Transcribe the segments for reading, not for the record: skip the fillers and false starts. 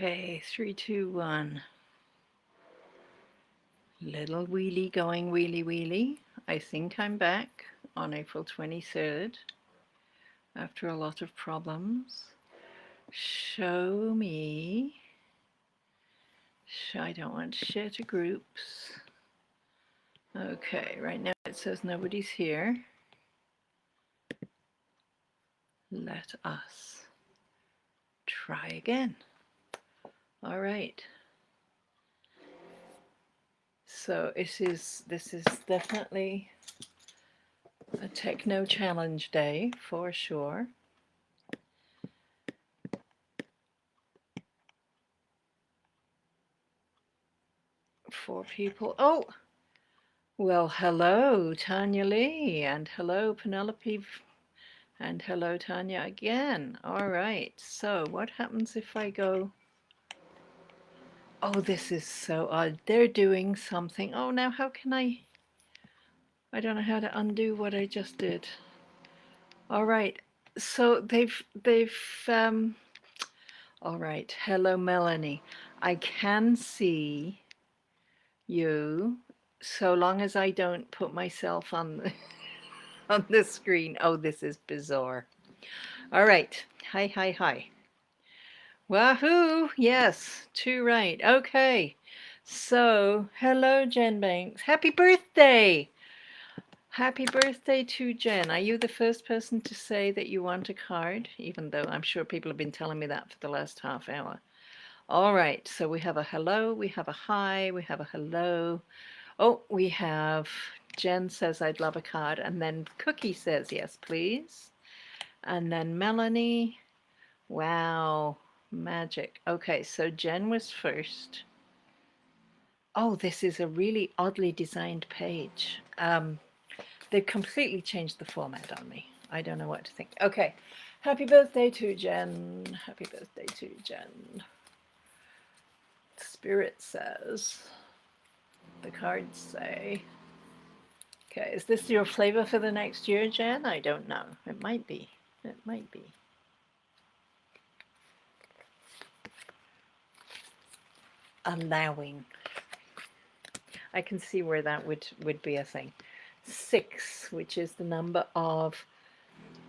Okay, 3, 2, 1. Little wheelie going wheelie wheelie. I think I'm back on April 23rd after a lot of problems. Show me. I don't want to share to groups. Okay, right now it says nobody's here. Let us try again. All right. So this is definitely a techno challenge day for sure. For people. Oh, well, hello, Tanya Lee, and hello, Penelope, and hello, Tanya again. All right, so what happens if I go? Oh, this is so odd. They're doing something. Oh, now how can I don't know how to undo what I just did. All right, so all right, hello, Melanie. I can see you so long as I don't put myself on the on the screen. Oh, this is bizarre. All right. Hi, hi, hi. Wahoo! Yes, too right. Okay. So, hello, Jen Banks. Happy birthday! Happy birthday to Jen. Are you the first person to say that you want a card? Even though I'm sure people have been telling me that for the last half hour. All right. So we have a hello, we have a hi, we have a hello. Oh, we have Jen says I'd love a card, and then Cookie says yes, please. And then Melanie, wow, magic. Okay, so Jen was first. Oh, this is a really oddly designed page. They've completely changed the format on me. I don't know what to think. Okay, happy birthday to Jen. Happy birthday to Jen. Spirit says, the cards say. Okay, is this your flavor for the next year, Jen? I don't know. It might be. It might be. Allowing. I can see where that would be a thing. 6, which is the number of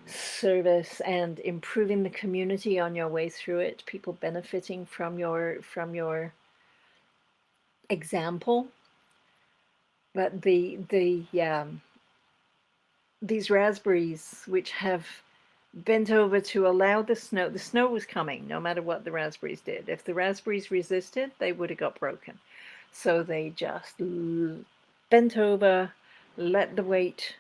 service and improving the community on your way through it, people benefiting from your example. But these raspberries, which have bent over to allow the snow was coming no matter what the raspberries did. If the raspberries resisted, they would have got broken. So they just bent over, let the weight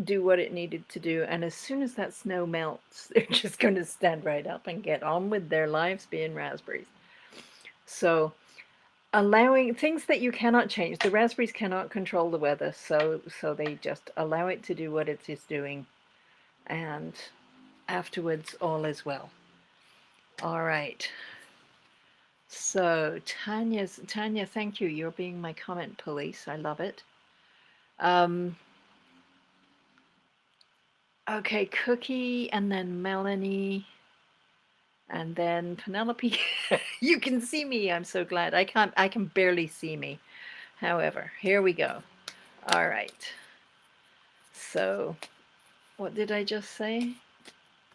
do what it needed to do, and as soon as that snow melts, they're just going to stand right up and get on with their lives being raspberries. So allowing things that you cannot change, the raspberries cannot control the weather, so they just allow it to do what it is doing, and afterwards all is well. All right. So Tanya, thank you. You're being my comment police. I love it. Okay, Cookie, and then Melanie, and then Penelope. You can see me. I'm so glad. I can barely see me. However, here we go. All right. So, what did I just say?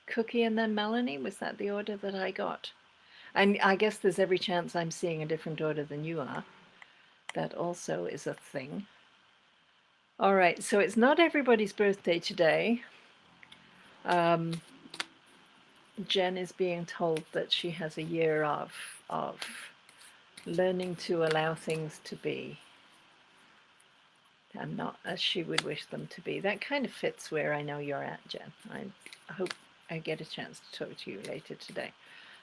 Cookie and then Melanie? Was that the order that I got? And I guess there's every chance I'm seeing a different order than you are. That also is a thing. All right, so it's not everybody's birthday today. Jen is being told that she has a year of learning to allow things to be and not as she would wish them to be. That kind of fits where I know you're at, Jen. I hope I get a chance to talk to you later today.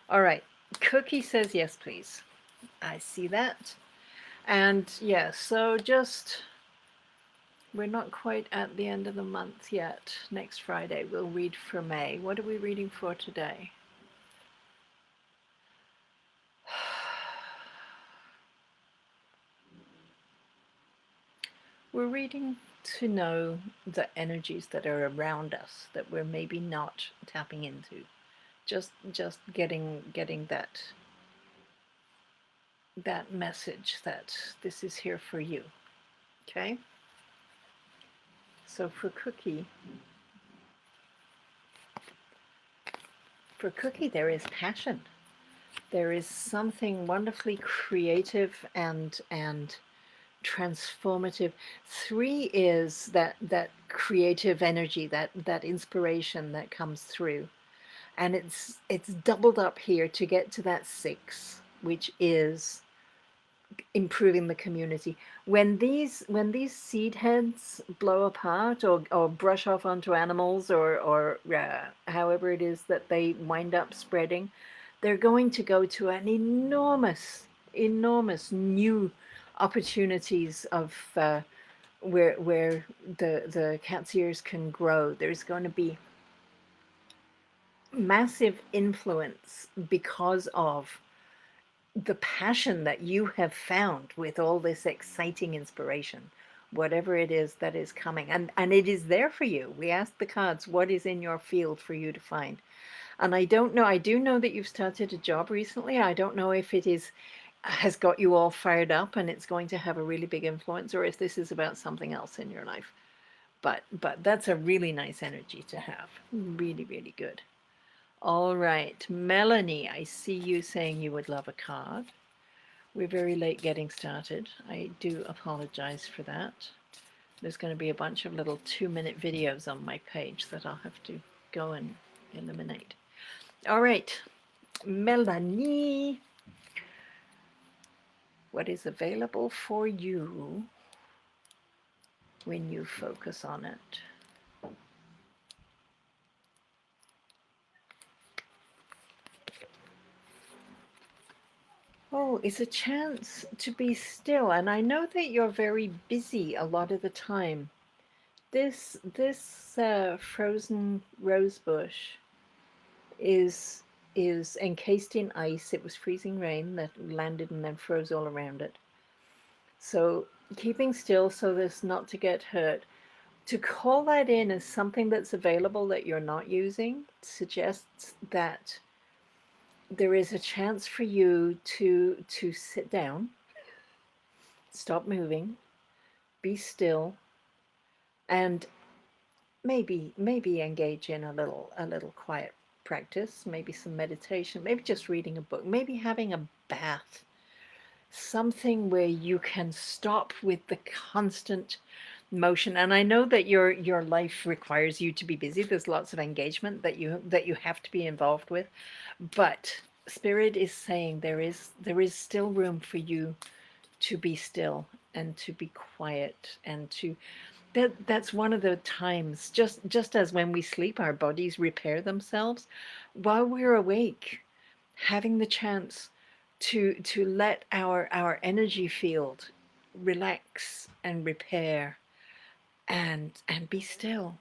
All right, Cookie says yes, please. I see that. And yeah, so just, we're not quite at the end of the month yet. Next Friday we'll read for May. What are we reading for today? We're reading to know the energies that are around us that we're maybe not tapping into. Just getting that that message that this is here for you. Okay? So for Cookie, there is passion. There is something wonderfully creative and transformative. 3 is that creative energy, that inspiration that comes through, and it's doubled up here to get to that 6, which is improving the community. When these seed heads blow apart or brush off onto animals or however it is that they wind up spreading, they're going to go to an enormous new opportunities of where the cat's ears can grow. There's going to be massive influence because of the passion that you have found with all this exciting inspiration, whatever it is that is coming. And it is there for you. We asked the cards, what is in your field for you to find? And I don't know, I do know that you've started a job recently. I don't know if it has got you all fired up and it's going to have a really big influence, or if this is about something else in your life. But that's a really nice energy to have. Really, really good. All right, Melanie, I see you saying you would love a card. We're very late getting started. I do apologize for that. There's going to be a bunch of little 2-minute videos on my page that I'll have to go and eliminate. All right, Melanie, what is available for you when you focus on it? Oh, it's a chance to be still. And I know that you're very busy a lot of the time. This frozen rose bush is encased in ice. It was freezing rain that landed and then froze all around it. So keeping still so as not to get hurt. To call that in as something that's available that you're not using suggests that there is a chance for you to sit down, stop moving, be still, and maybe engage in a little quiet practice, maybe some meditation, maybe just reading a book, maybe having a bath, something where you can stop with the constant motion. And I know that your life requires you to be busy. There's lots of engagement that you have to be involved with, but Spirit is saying there is still room for you to be still and to be quiet and to that's one of the times, just as when we sleep our bodies repair themselves, while we're awake, having the chance to let our energy field relax and repair and be still,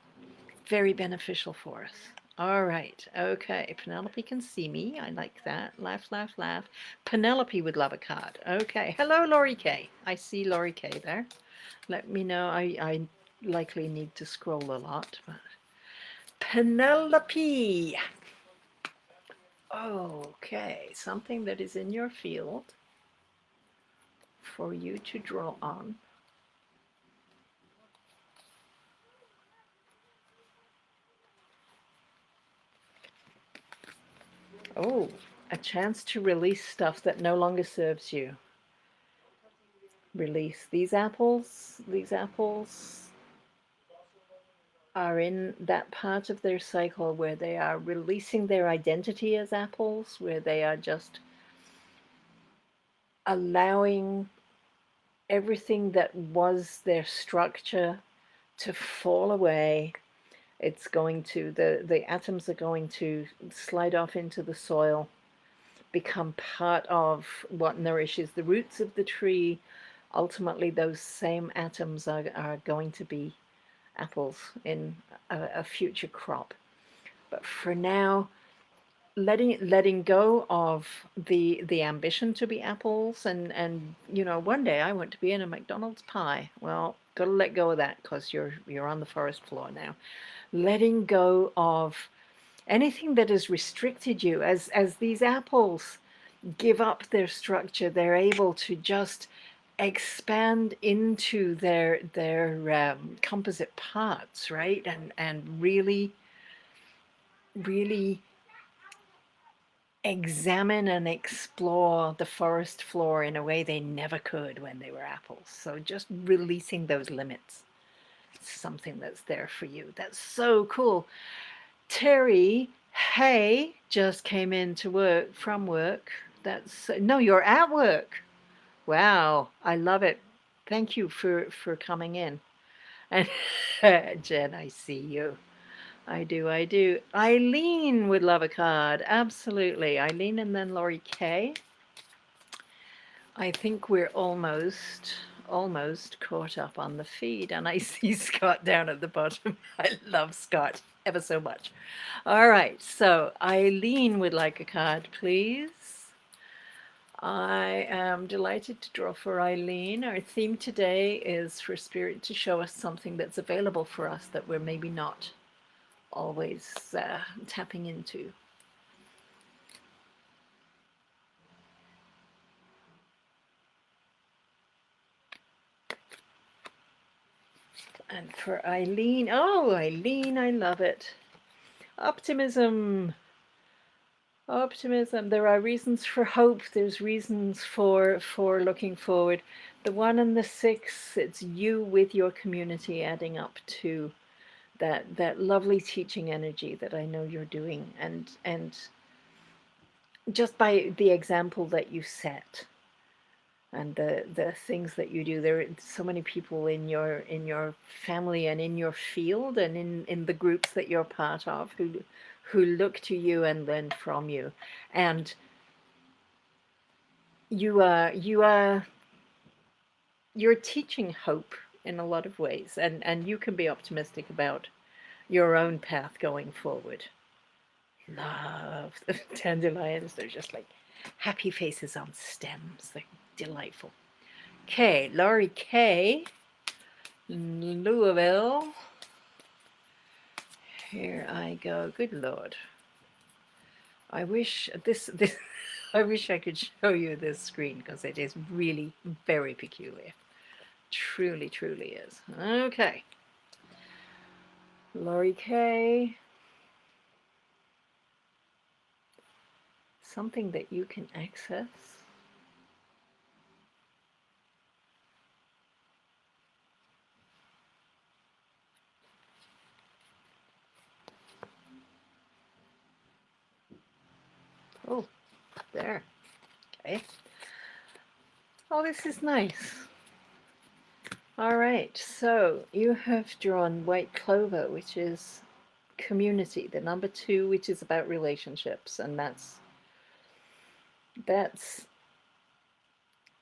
very beneficial for us. All right, okay, Penelope can see me. I like that. Laugh, laugh, laugh. Penelope would love a card. Okay, hello, Laurie K. I see Laurie K there. Let me know. I likely need to scroll a lot. But Penelope. Okay, something that is in your field for you to draw on. Oh, a chance to release stuff that no longer serves you. Release these apples. These apples are in that part of their cycle where they are releasing their identity as apples, where they are just allowing everything that was their structure to fall away. It's going to, the atoms are going to slide off into the soil, become part of what nourishes the roots of the tree. Ultimately, those same atoms are going to be apples in a future crop. But for now, letting go of the ambition to be apples and one day I want to be in a McDonald's pie. Well, gotta let go of that because you're on the forest floor now. Letting go of anything that has restricted you as these apples give up their structure. They're able to just expand into their composite parts, right? And really examine and explore the forest floor in a way they never could when they were apples. So just releasing those limits, something that's there for you. That's so cool. Terry, hey, just came in to work from work. That's no, you're at work. Wow, I love it. Thank you for coming in. And Jen, I see you. I do, I do. Eileen would love a card. Absolutely. Eileen and then Laurie K. I think we're almost caught up on the feed, and I see Scott down at the bottom. I love Scott ever so much. All right, so Eileen would like a card, please. I am delighted to draw for Eileen. Our theme today is for Spirit to show us something that's available for us that we're maybe not always tapping into. And for Eileen, oh, Eileen, I love it. Optimism. Optimism. There are reasons for hope. There's reasons for looking forward. The 1 and the 6, it's you with your community adding up to that lovely teaching energy that I know you're doing, and just by the example that you set and the things that you do. There are so many people in your family and in your field and in the groups that you're part of who look to you and learn from you. And you're teaching hope in a lot of ways, and you can be optimistic about your own path going forward. Love the dandelions. They're just like happy faces on stems. They're delightful. Okay, Laurie K. Louisville. Here I go. Good Lord. I wish this I wish I could show you this screen because it is really very peculiar. Truly, truly is. Okay. Laurie K. Something that you can access. Oh, there. Okay. Oh, this is nice. All right, so you have drawn White Clover, which is community, the number 2, which is about relationships, and that's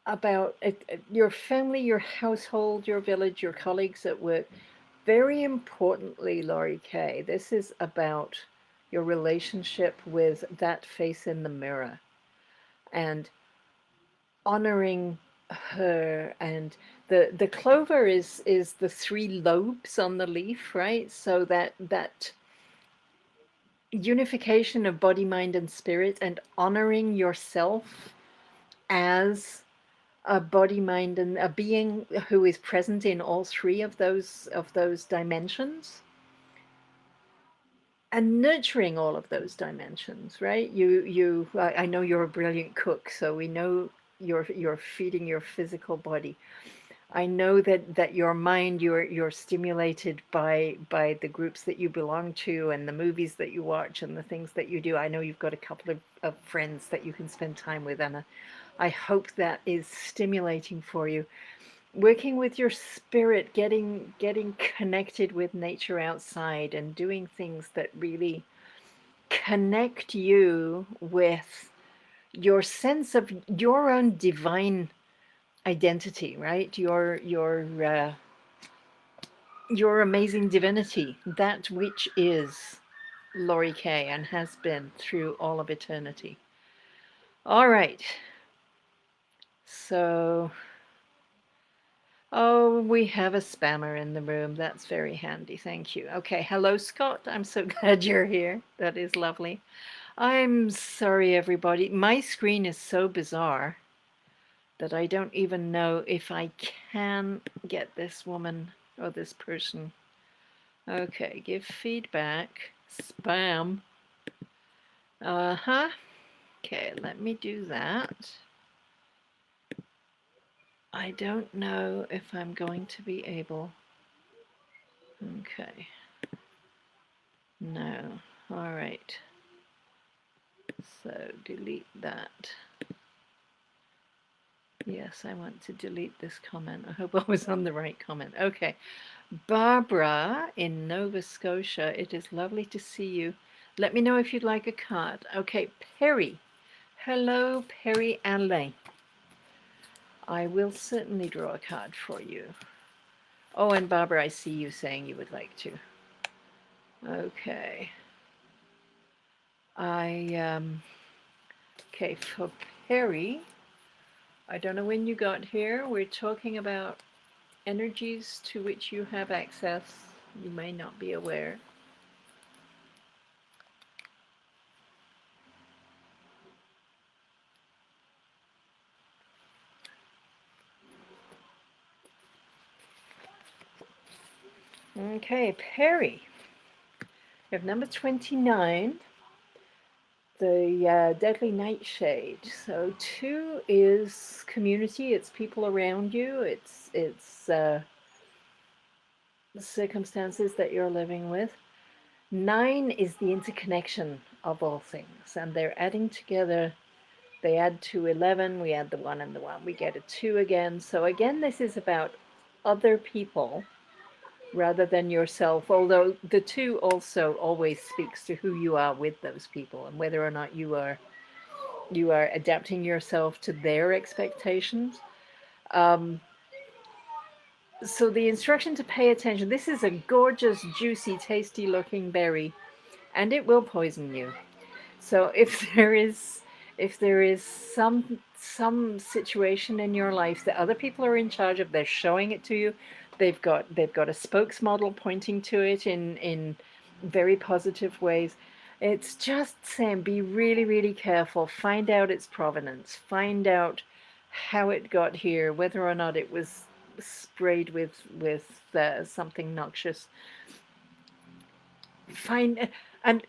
about your family, your household, your village, your colleagues at work. Very importantly, Laurie K., this is about your relationship with that face in the mirror and honoring her. And the clover is the 3 lobes on the leaf, right? So that unification of body, mind, and spirit, and honoring yourself as a body, mind, and a being who is present in all 3 of those dimensions, and nurturing all of those dimensions, right? I know you're a brilliant cook, so we know you're feeding your physical body. I know that your mind, you're stimulated by the groups that you belong to and the movies that you watch and the things that you do. I know you've got a couple of friends that you can spend time with, and I hope that is stimulating for you. Working with your spirit, getting connected with nature outside and doing things that really connect you with your sense of your own divine identity, right? Your amazing divinity, that which is Laurie K. and has been through all of eternity. All right. So, oh, we have a spammer in the room. That's very handy. Thank you. Okay. Hello, Scott. I'm so glad you're here. That is lovely. I'm sorry, everybody. My screen is so bizarre that I don't even know if I can get this woman or this person. Okay, give feedback. Spam. Uh-huh. Okay, let me do that. I don't know if I'm going to be able. Okay. No. All right. So delete that. Yes, I want to delete this comment. I hope I was on the right comment. Okay. Barbara in Nova Scotia, it is lovely to see you. Let me know if you'd like a card. Okay, Perry. Hello, Perry Alain. I will certainly draw a card for you. Oh, and Barbara, I see you saying you would like to. Okay. Okay, for Perry, I don't know when you got here. We're talking about energies to which you have access. You may not be aware. Okay, Perry. You have number 29, the Deadly Nightshade. So 2 is community. It's people around you. It's circumstances that you're living with. 9 is the interconnection of all things, and they're adding together. They add to 11, we add the 1 and the 1, we get a 2 again. So again, this is about other people rather than yourself, although the 2 also always speaks to who you are with those people and whether or not you are adapting yourself to their expectations. So the instruction to pay attention, this is a gorgeous, juicy, tasty looking berry, and it will poison you. So if there is some situation in your life that other people are in charge of, they're showing it to you. They've got a spokesmodel pointing to it in very positive ways. It's just saying be really, really careful. Find out its provenance. Find out how it got here, whether or not it was sprayed with something noxious. Find and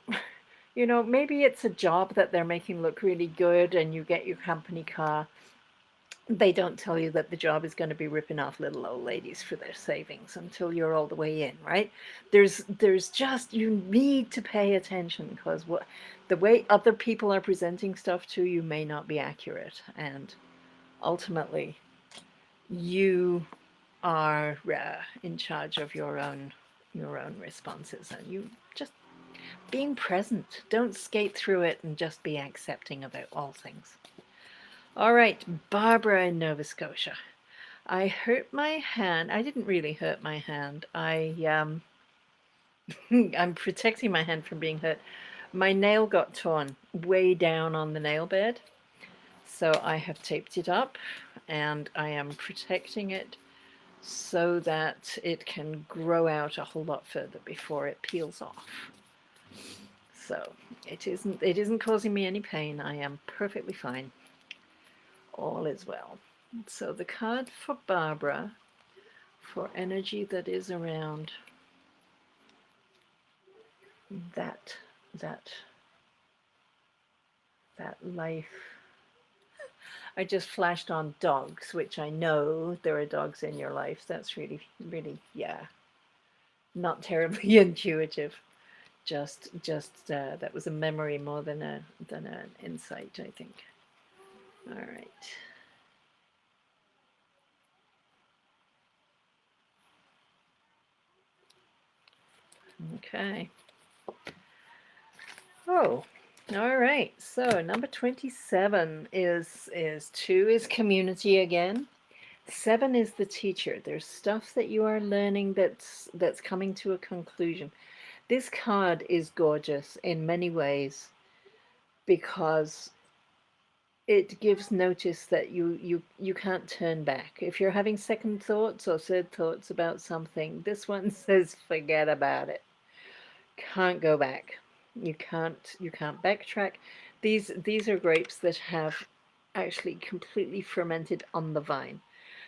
maybe it's a job that they're making look really good and you get your company car. They don't tell you that the job is going to be ripping off little old ladies for their savings until you're all the way in, right? There's just, you need to pay attention because the way other people are presenting stuff to you may not be accurate, and ultimately you are in charge of your own responses, and you just being present. Don't skate through it and just be accepting about all things. All right, Barbara in Nova Scotia. I hurt my hand. I didn't really hurt my hand. I'm protecting my hand from being hurt. My nail got torn way down on the nail bed. So I have taped it up and I am protecting it so that it can grow out a whole lot further before it peels off. So it isn't causing me any pain. I am perfectly fine. All is well. So the card for Barbara, for energy that is around that that life. I just flashed on dogs, which I know there are dogs in your life. That's really, really, yeah, not terribly intuitive. Just that was a memory more than an insight, I think. All right. Okay. Oh, all right. So number 27 is 2 is community again. 7 is the teacher. There's stuff that you are learning that's coming to a conclusion. This card is gorgeous in many ways because it gives notice that you can't turn back. If you're having second thoughts or third thoughts about something, this one says forget about it. Can't go back. You can't backtrack. These are grapes that have actually completely fermented on the vine.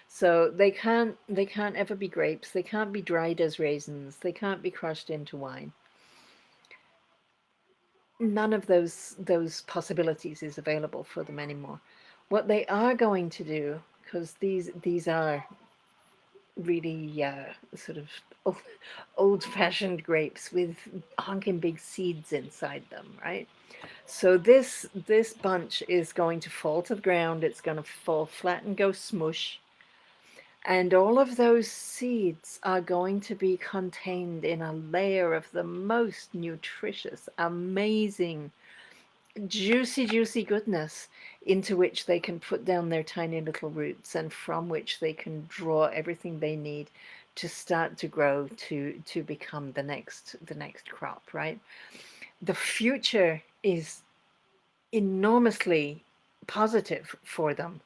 So they can't ever be grapes. They can't be dried as raisins. They can't be crushed into wine. None of those possibilities is available for them anymore. What they are going to do, because these are really sort of old-fashioned grapes with honking big seeds inside them, right? So this bunch is going to fall to the ground. It's going to fall flat and go smush. And all of those seeds are going to be contained in a layer of the most nutritious, amazing, juicy, juicy goodness into which they can put down their tiny little roots and from which they can draw everything they need to start to grow to become the next crop, right? The future is enormously positive for them.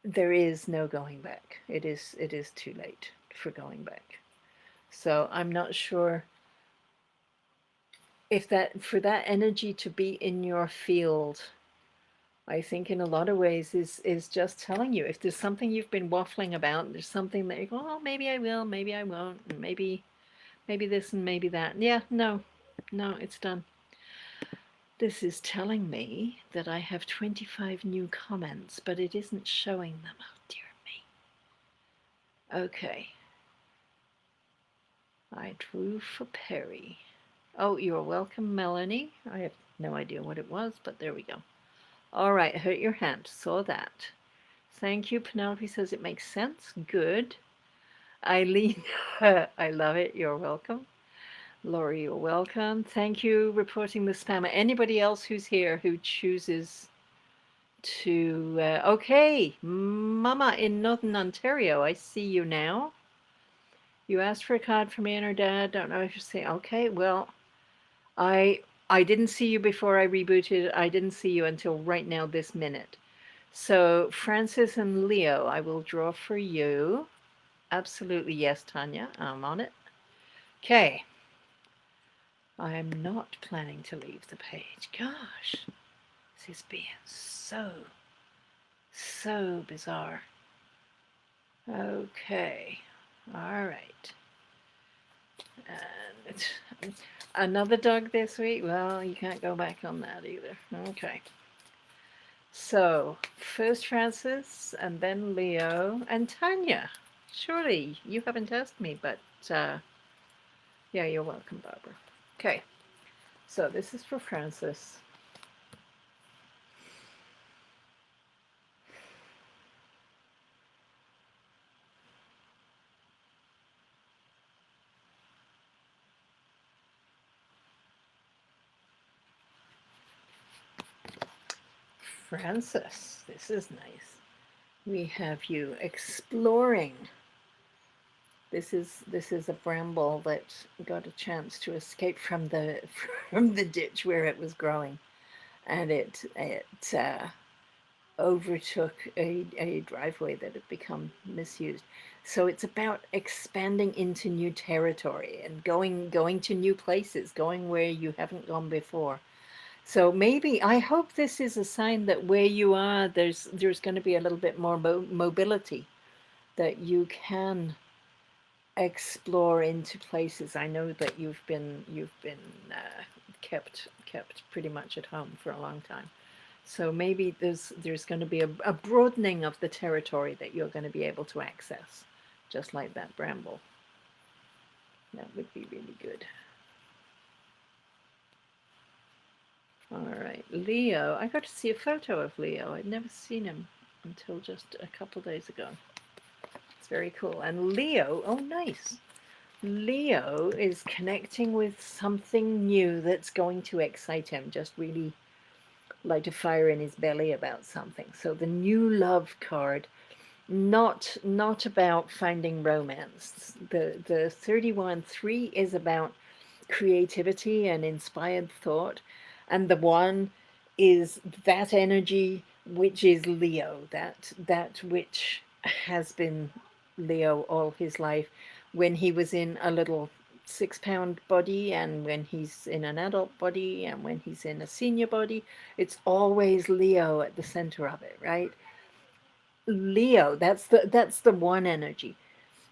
There is no going back. It is too late for going back. So I'm not sure if that for that energy to be in your field, I think in a lot of ways is just telling you if there's something you've been waffling about, there's something that you go, oh, maybe I will, maybe I won't, and maybe this and maybe that. Yeah, no, no, it's done. This is telling me that I have 25 new comments, but it isn't showing them. Oh, dear me. Okay. I drew for Perry. Oh, you're welcome, Melanie. I have no idea what it was, but there we go. All right, hurt your hand. Saw that. Thank you. Penelope says it makes sense. Good. Eileen, I love it. You're welcome. Laurie, you're welcome. Thank you, reporting the spammer. Anybody else who's here who chooses to... okay, Mama in Northern Ontario, I see you now. You asked for a card from Ann or Dad. Don't know if you're saying... Okay, well, I didn't see you before I rebooted. I didn't see you until right now, this minute. So Francis and Leo, I will draw for you. Absolutely, yes, Tanya, I'm on it. Okay. I'm not planning to leave the page. Gosh, this is being so bizarre. Okay, all right. And another dog this week? Well, you can't go back on that either. Okay. So, first Francis, and then Leo, and Tanya. Surely you haven't asked me, but yeah, you're welcome, Barbara. Okay, so this is for Francis. Francis, this is nice. We have you exploring. This is a bramble that got a chance to escape from the from the ditch where it was growing, and it overtook a driveway that had become misused. So it's about expanding into new territory and going to new places, going where you haven't gone before. So maybe I hope this is a sign that where you are, there's going to be a little bit more mobility, that you can explore into places. I know that you've been kept pretty much at home for a long time. So maybe there's going to be a broadening of the territory that you're going to be able to access, just like that bramble. That would be really good. All right, Leo. I got to see a photo of Leo. I'd never seen him until just a couple days ago. It's very cool. And Leo, oh, nice. Leo is connecting with something new that's going to excite him, just really light a fire in his belly about something. So the new love card, not about finding romance. The 31-3 is about creativity and inspired thought, and the one is that energy which is Leo, that which has been Leo all his life. When he was in a little 6-pound body, and when he's in an adult body, and when he's in a senior body. It's always Leo at the center of it, right? Leo, that's the one energy.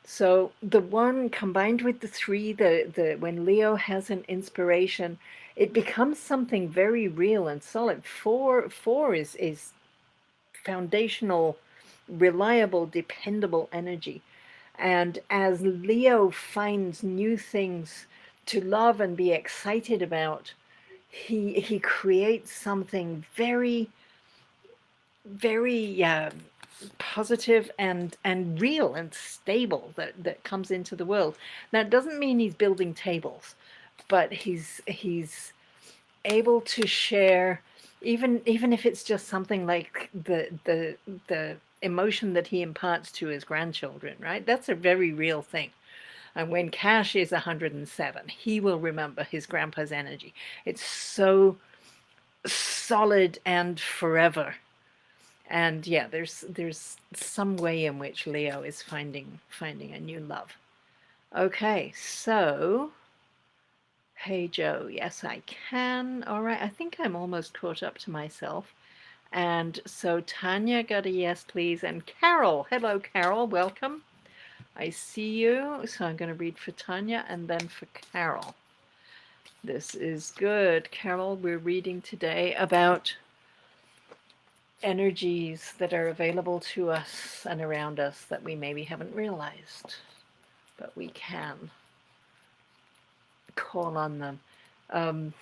So the one combined with the three, the when Leo has an inspiration, it becomes something very real and solid. Four is foundational, reliable, dependable energy. And as Leo finds new things to love and be excited about, he creates something very, very positive and real and stable that comes into the world. Now, it doesn't mean he's building tables, but he's able to share, even if it's just something like the emotion that he imparts to his grandchildren, right? That's a very real thing. And when Cash is 107, he will remember his grandpa's energy. It's so solid and forever. And yeah, there's some way in which Leo is finding a new love. Okay, so hey Joe, yes I can. All right, I think I'm almost caught up to myself. And so Tanya got a yes, please. And Carol, hello Carol, welcome. I see you. So I'm going to read for Tanya and then for Carol. This is good. Carol, we're reading today about energies that are available to us and around us that we maybe haven't realized, but we can call on them. Um,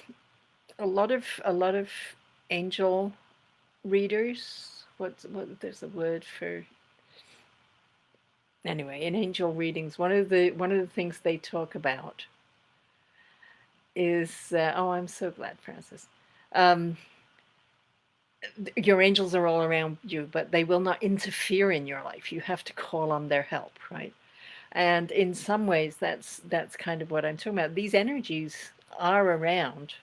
a lot of angel readers. What there's a word for. Anyway, in angel readings, one of the things they talk about is oh, I'm so glad, Francis. Um, your angels are all around you, but they will not interfere in your life. You have to call on their help, right? And in some ways, that's kind of what I'm talking about. These energies are around,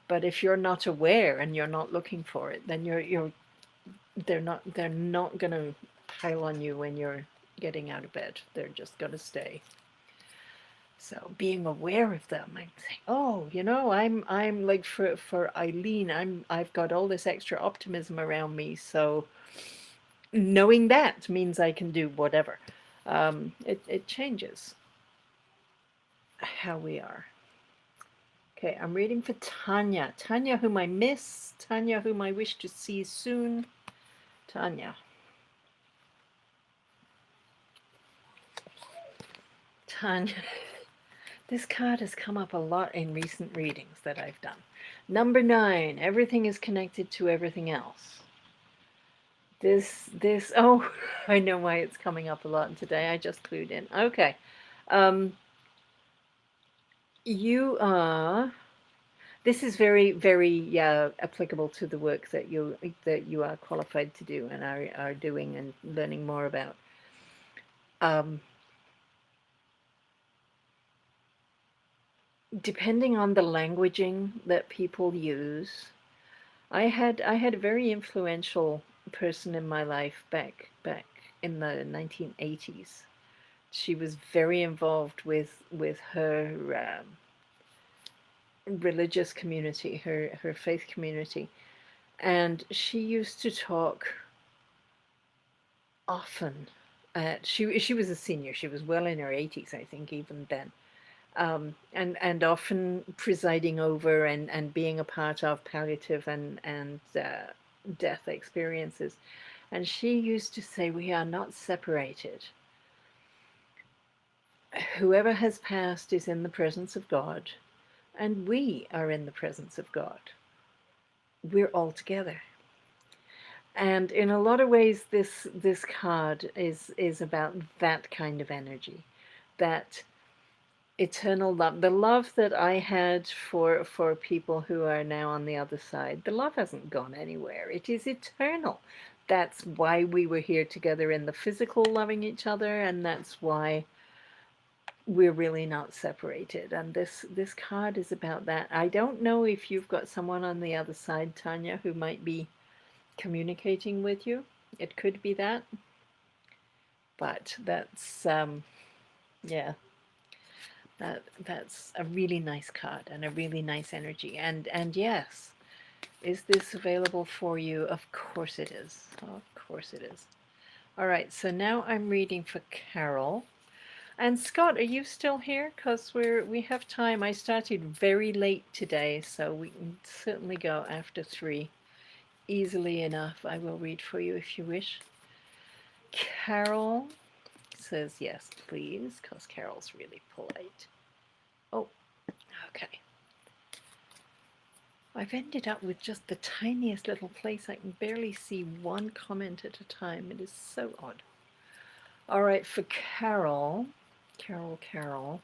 but if you're not aware and you're not looking for it, then they're not going to pile on you when you're getting out of bed. They're just going to stay. So being aware of them, I'm saying, oh, I'm like for Eileen, I've got all this extra optimism around me. So knowing that means I can do whatever. It changes how we are. Okay, I'm reading for Tanya. Tanya, whom I miss. Tanya, whom I wish to see soon. Tanya. Tanya. This card has come up a lot in recent readings that I've done. Number 9. Everything is connected to everything else. Oh, I know why it's coming up a lot today. I just clued in. Okay. You are. This is very, very applicable to the work that you are qualified to do and are doing and learning more about. Depending on the languaging that people use, I had a very influential person in my life back in the 1980s. She was very involved with her religious community, her faith community, and she used to talk often. She was a senior. She was well in her 80s, I think, even then. And often presiding over and being a part of palliative and death experiences. And she used to say, we are not separated. Whoever has passed is in the presence of God, and we are in the presence of God. We're all together. And in a lot of ways, this card is about that kind of energy, that eternal love, the love that I had for people who are now on the other side. The love hasn't gone anywhere. It is eternal. That's why we were here together in the physical, loving each other, and that's why we're really not separated. And this card is about that. I don't know if you've got someone on the other side, Tanya, who might be communicating with you. It could be that, but that's yeah. That's a really nice card and a really nice energy. And yes, is this available for you? Of course it is. Of course it is. All right, so now I'm reading for Carol. And Scott, are you still here? Because we have time. I started very late today, so we can certainly go after 3 easily enough. I will read for you if you wish. Carol says yes, please, because Carol's really polite. Oh, okay. I've ended up with just the tiniest little place. I can barely see one comment at a time. It is so odd. All right, for Carol. Carol.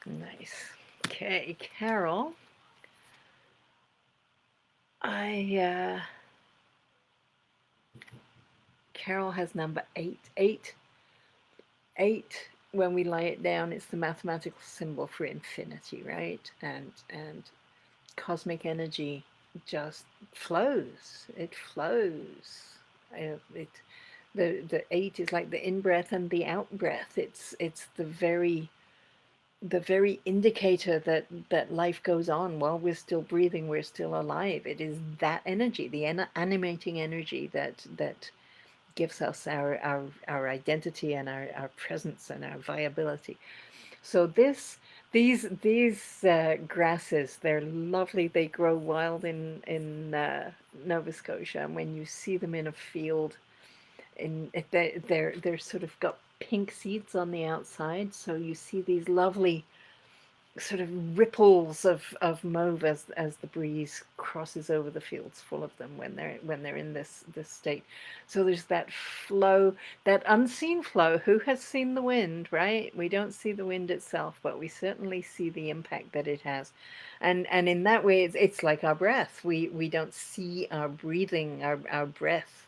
Nice. Okay, Carol. Carol has number 8. 8, when we lay it down, it's the mathematical symbol for infinity, right? And cosmic energy just flows. It flows. It the 8 is like the in breath and the out breath. It's the very indicator that life goes on while we're still breathing, we're still alive. It is that energy, the animating energy that gives us our identity and our presence and our viability. So these grasses, they're lovely. They grow wild in Nova Scotia, and when you see them in a field, they're sort of got pink seeds on the outside. So you see these lovely sort of ripples of mauve as the breeze crosses over the fields full of them when they're in this state. So there's that flow, that unseen flow. Who has seen the wind, right? We don't see the wind itself, but we certainly see the impact that it has. And in that way, it's like our breath. We don't see our breathing, our breath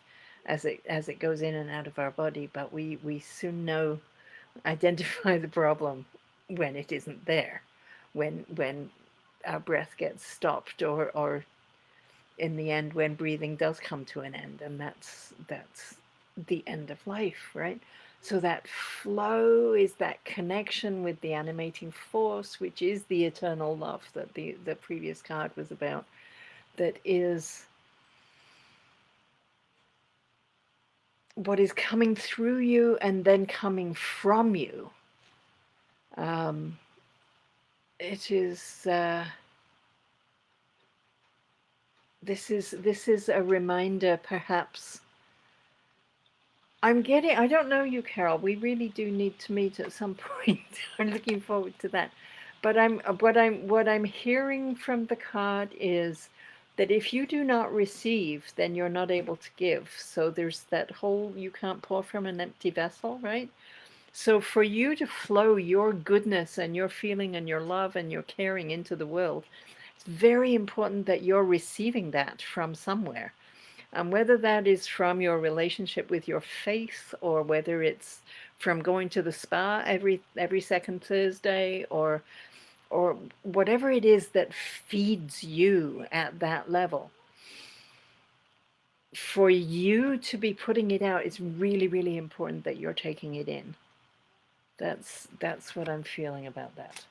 as it goes in and out of our body, but we soon know, identify the problem when it isn't there, when our breath gets stopped, or in the end when breathing does come to an end, and that's the end of life, right? So that flow is that connection with the animating force, which is the eternal love that the previous card was about, that is what is coming through you and then coming from you. It is this is a reminder, perhaps. I don't know you, Carol. We really do need to meet at some point. I'm looking forward to that. But what I'm hearing from the card is that if you do not receive, then you're not able to give. So there's that whole, you can't pour from an empty vessel, right? So for you to flow your goodness and your feeling and your love and your caring into the world, it's very important that you're receiving that from somewhere. And whether that is from your relationship with your faith, or whether it's from going to the spa every second Thursday, or whatever it is that feeds you at that level, for you to be putting it out, it's really, really important that you're taking it in. That's what I'm feeling about that.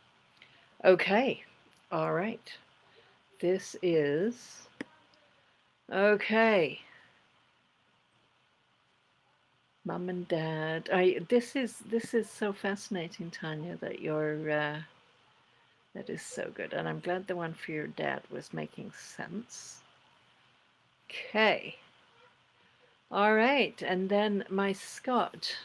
Okay. All right. This is okay. Mum and Dad. This is so fascinating, Tanya, that you're that is so good. And I'm glad the one for your dad was making sense. Okay. All right. And then my Scott.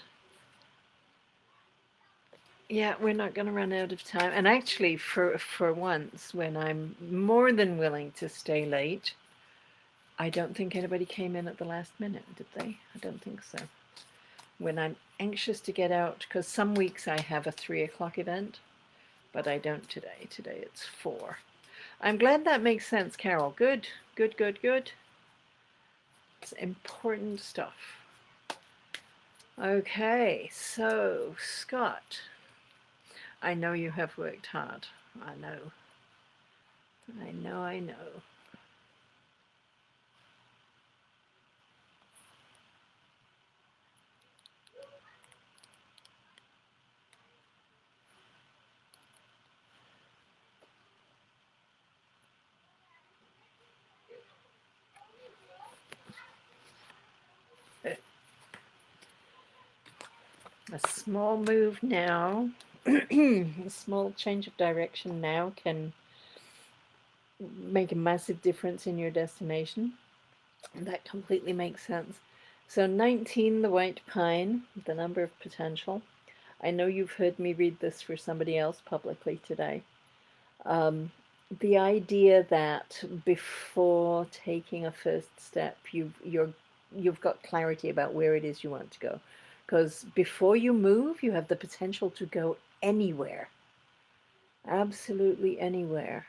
Yeah, we're not going to run out of time. And actually, for once, when I'm more than willing to stay late, I don't think anybody came in at the last minute, did they? I don't think so. When I'm anxious to get out, because some weeks I have a 3 o'clock event, but I don't today. Today it's 4. I'm glad that makes sense, Carol. Good, good, good, good. It's important stuff. Okay, so Scott, I know you have worked hard. I know. I know, I know. A small move now, a small change of direction now can make a massive difference in your destination. That completely makes sense. So 19, the white pine, the number of potential. I know you've heard me read this for somebody else publicly today. Um, the idea that before taking a first step, you've got clarity about where it is you want to go. Because before you move, you have the potential to go anywhere, absolutely anywhere.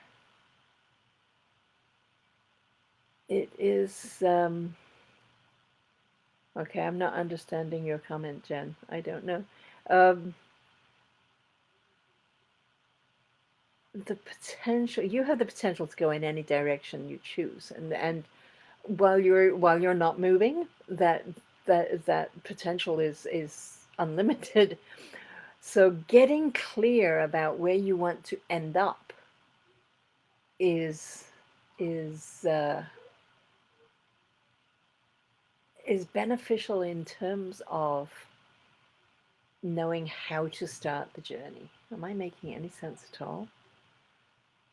It is, okay, I'm not understanding your comment, Jen. I don't know. Um, the potential, you have the potential to go in any direction you choose, and while you're not moving, that potential is unlimited. So getting clear about where you want to end up is is uh, is beneficial in terms of knowing how to start the journey. Am I making any sense at all?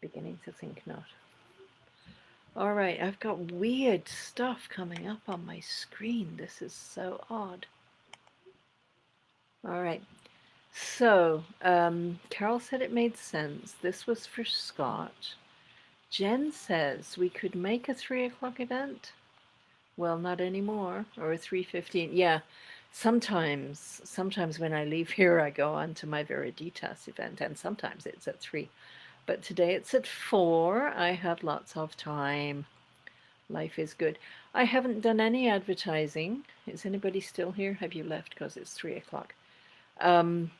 Beginning to think not. All right, I've got weird stuff coming up on my screen. This is so odd. All right. So, Carol said it made sense. This was for Scott. Jen says we could make a 3 o'clock event. Well, not anymore. Or a 3:15. Yeah. Sometimes when I leave here, I go on to my Veriditas event, and sometimes it's at 3. But today it's at 4. I have lots of time. Life is good. I haven't done any advertising. Is anybody still here? Have you left because it's 3 o'clock? Um,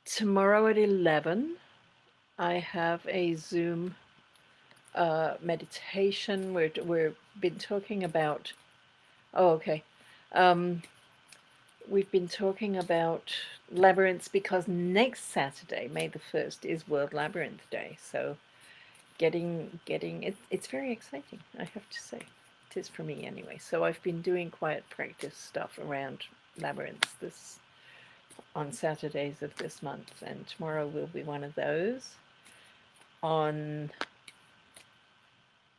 Tomorrow at 11, I have a Zoom meditation. We've been talking about. Oh, okay. Um, we've been talking about labyrinths because next Saturday, May the 1st, is World Labyrinth Day. So getting it's very exciting, I have to say. It is for me anyway. So I've been doing quiet practice stuff around labyrinths this on Saturdays of this month, and tomorrow will be one of those. On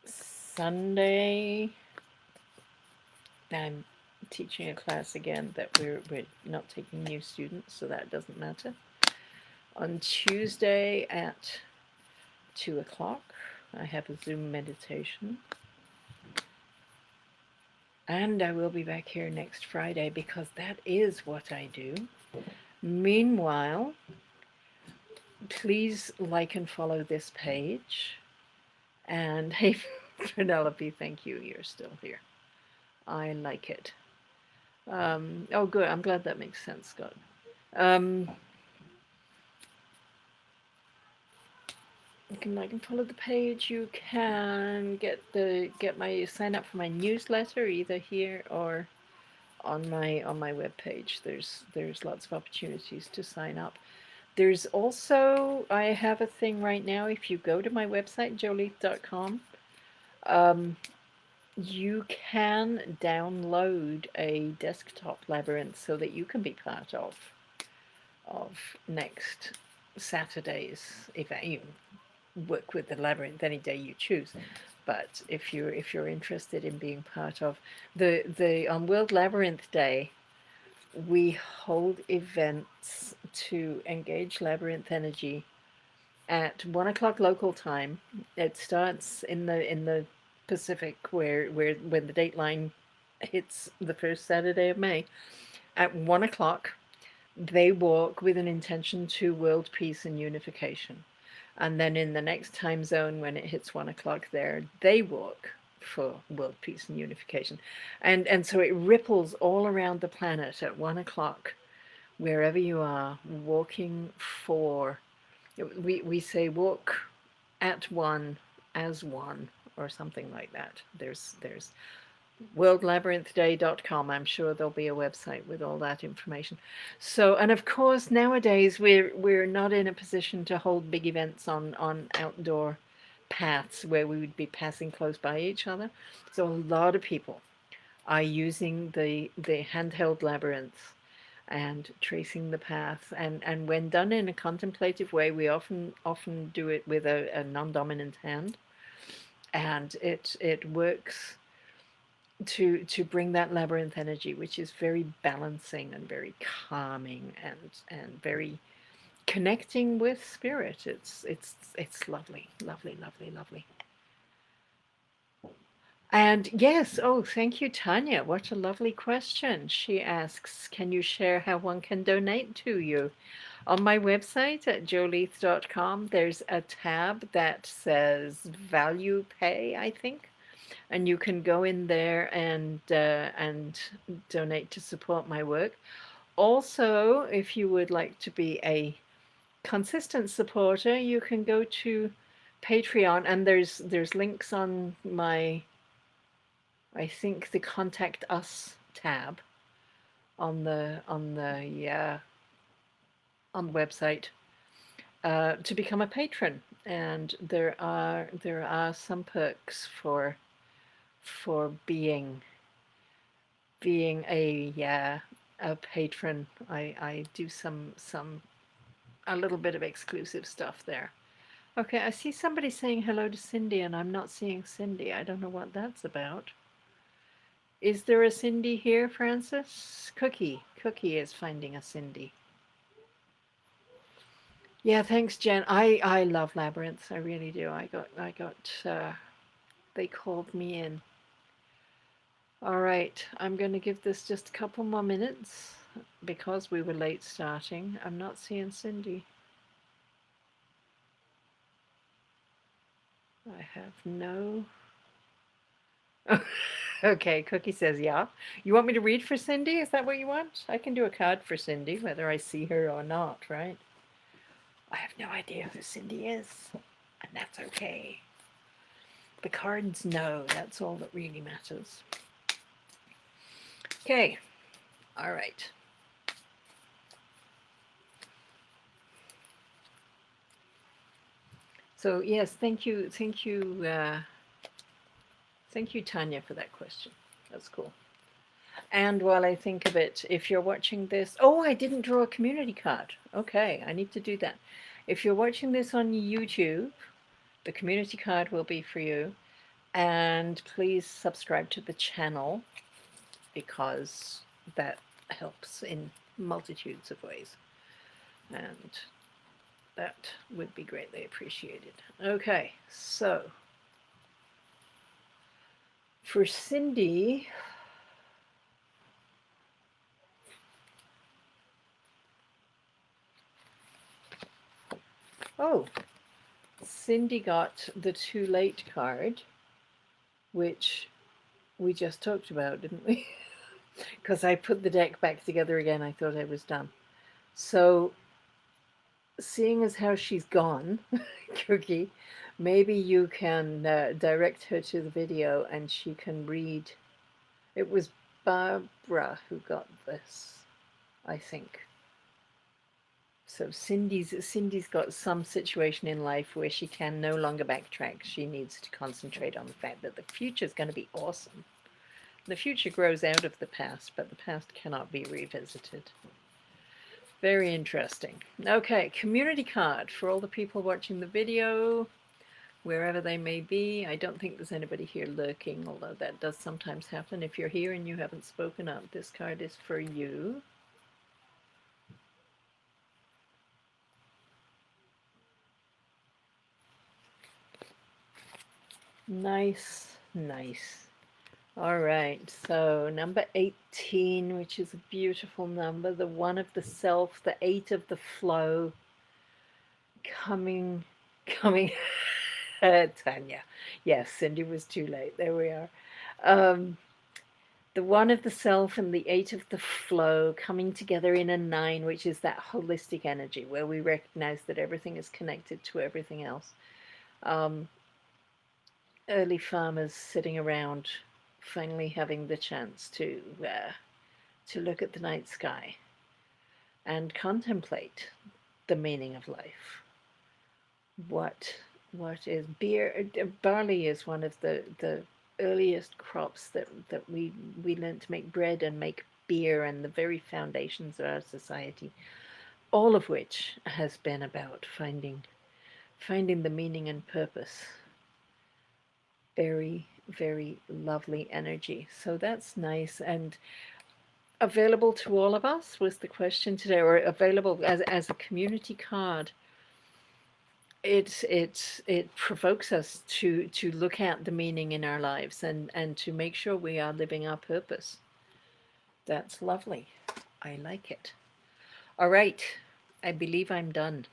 Sunday, I'm teaching a class again that we're not taking new students, so that doesn't matter. On Tuesday at 2 o'clock, I have a Zoom meditation. And I will be back here next Friday because that is what I do. Meanwhile, please like and follow this page. And hey, Penelope, thank you. You're still here. I like it. Oh, good. I'm glad that makes sense, Scott. You can like and follow the page. You can get my sign up for my newsletter either here or on my webpage. There's lots of opportunities to sign up. There's also, I have a thing right now. If you go to my website, joleath.com, you can download a desktop labyrinth so that you can be part of next Saturday's event. You work with the labyrinth any day you choose. But if you're interested in being part of the on World Labyrinth Day, we hold events to engage labyrinth energy at 1 o'clock local time. It starts in the Pacific, where when the dateline hits the first Saturday of May. At 1 o'clock, they walk with an intention to world peace and unification. And then in the next time zone, when it hits 1 o'clock there, they walk for world peace and unification. And so it ripples all around the planet at 1 o'clock, wherever you are, walking for, we say walk at one, as one, or something like that. There's worldlabyrinthday.com. I'm sure there'll be a website with all that information. So, and of course, nowadays we're not in a position to hold big events on outdoor paths where we would be passing close by each other. So a lot of people are using the handheld labyrinths and tracing the path. And when done in a contemplative way, we often do it with a non-dominant hand, and it works to bring that labyrinth energy, which is very balancing and very calming and very connecting with spirit. It's lovely, lovely, lovely, lovely. And yes, oh, thank you, Tanya. What a lovely question. She asks, can you share how one can donate to you? On my website at joleath.com, there's a tab that says value pay, I think. And you can go in there and donate to support my work. Also, if you would like to be a consistent supporter, you can go to Patreon, and there's links on my, I think, the Contact Us tab on the website to become a patron, and there are some perks for being a patron. I do a little bit of exclusive stuff there. Okay, I see somebody saying hello to Cindy, and I'm not seeing Cindy. I don't know what that's about. Is there a Cindy here, Francis? Cookie is finding a Cindy. Yeah, thanks, Jen. I love labyrinths. I really do. I got they called me in. All right, I'm going to give this just a couple more minutes because we were late starting. I'm not seeing Cindy. I have no... Okay, Cookie says, yeah. You want me to read for Cindy? Is that what you want? I can do a card for Cindy, whether I see her or not, right? I have no idea who Cindy is, and that's okay. The cards know, that's all that really matters. Okay, all right. So yes, thank you, Tanya, for that question. That's cool. And while I think of it, if you're watching this, oh, I didn't draw a community card. Okay, I need to do that. If you're watching this on YouTube, the community card will be for you. And please subscribe to the channel, because that helps in multitudes of ways. And that would be greatly appreciated. Okay, so for Cindy, oh, Cindy got the Too Late card, which we just talked about, didn't we? Because I put the deck back together again. I thought I was done. So, seeing as how she's gone, Cookie, maybe you can direct her to the video and she can read. It was Barbara who got this, I think. So Cindy's got some situation in life where she can no longer backtrack. She needs to concentrate on the fact that the future is going to be awesome. The future grows out of the past, but the past cannot be revisited. Very interesting. Okay, community card for all the people watching the video, wherever they may be. I don't think there's anybody here lurking, although that does sometimes happen. If you're here and you haven't spoken up, this card is for you. Nice, nice. All right, so number 18, which is a beautiful number, the 1 of the self, the 8 of the flow, coming. Tanya. Yes, Cindy was too late. There we are. Um, the one of the self and the eight of the flow coming together in a nine, which is that holistic energy where we recognize that everything is connected to everything else. Um, Early farmers sitting around, finally having the chance to look at the night sky and contemplate the meaning of life. What what is beer? Barley is one of the earliest crops that we learned to make bread and make beer and the very foundations of our society. All of which has been about finding the meaning and purpose. Very, very lovely energy. So that's nice and available to all of us was the question today, or available as a community card. It provokes us to look at the meaning in our lives and to make sure we are living our purpose. That's lovely. I like it. All right. I believe I'm done.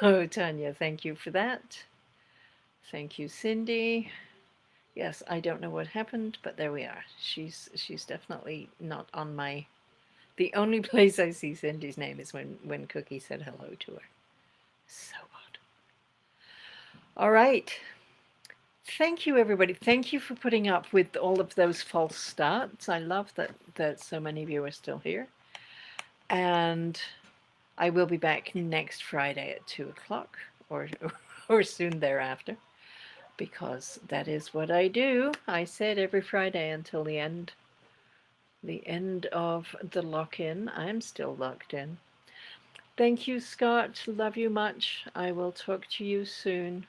So Tanya, thank you for that. Thank you, Cindy. Yes, I don't know what happened, but there we are. She's definitely not on my. The only place I see Cindy's name is when Cookie said hello to her. So odd. All right. Thank you, everybody. Thank you for putting up with all of those false starts. I love that so many of you are still here. And I will be back next Friday at 2 o'clock or or soon thereafter, because that is what I do. I said every Friday until the end of the lock-in. I'm still locked in. Thank you, Scott. Love you much. I will talk to you soon.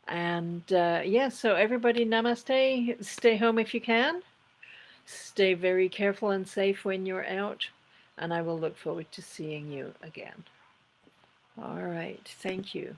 And yeah, so everybody, namaste. Stay home if you can. Stay very careful and safe when you're out. And I will look forward to seeing you again. All right. Thank you.